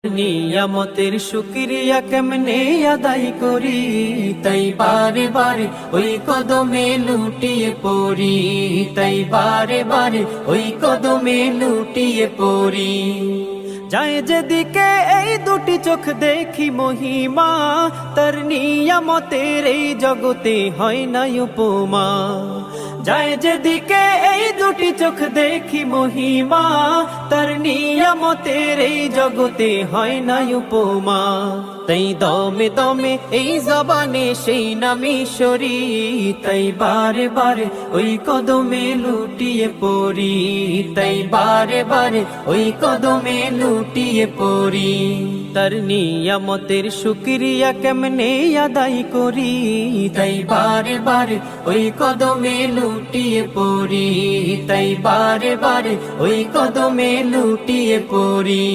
নিয়ামতের শুকরিয়া কেমনে আদায় করি, তাই বারে বারে ওই কদমে লুটিয়ে পড়ি, তাই বারে বারে ওই কদমে লুটিয়ে পড়ি। যায় যেদিকে এই দুটি চোখ দেখি মহিমা, তার নিয়ামতের এই জগতে হয় না উপমা। যায় যেদিকে এই দুটি চোখ দেখি মহিমা, তার নিয়ামতের এই জগতে হয় না উপমা। তাই দমে দমে এই জবানে সেই নামই সরি, তাই বারে বারে ওই কদমে লুটিয়ে পড়ি, তাই বারে বারে ওই কদমে লুটিয়ে পড়ি। তার নিয়ামতের শুকরিয়া কেমনে আদায় করি, তাই বারে বারে ওই কদমে লুটিয়ে পড়ি, তাই বারে বারে ওই কদমে লুটিয়ে পড়ি।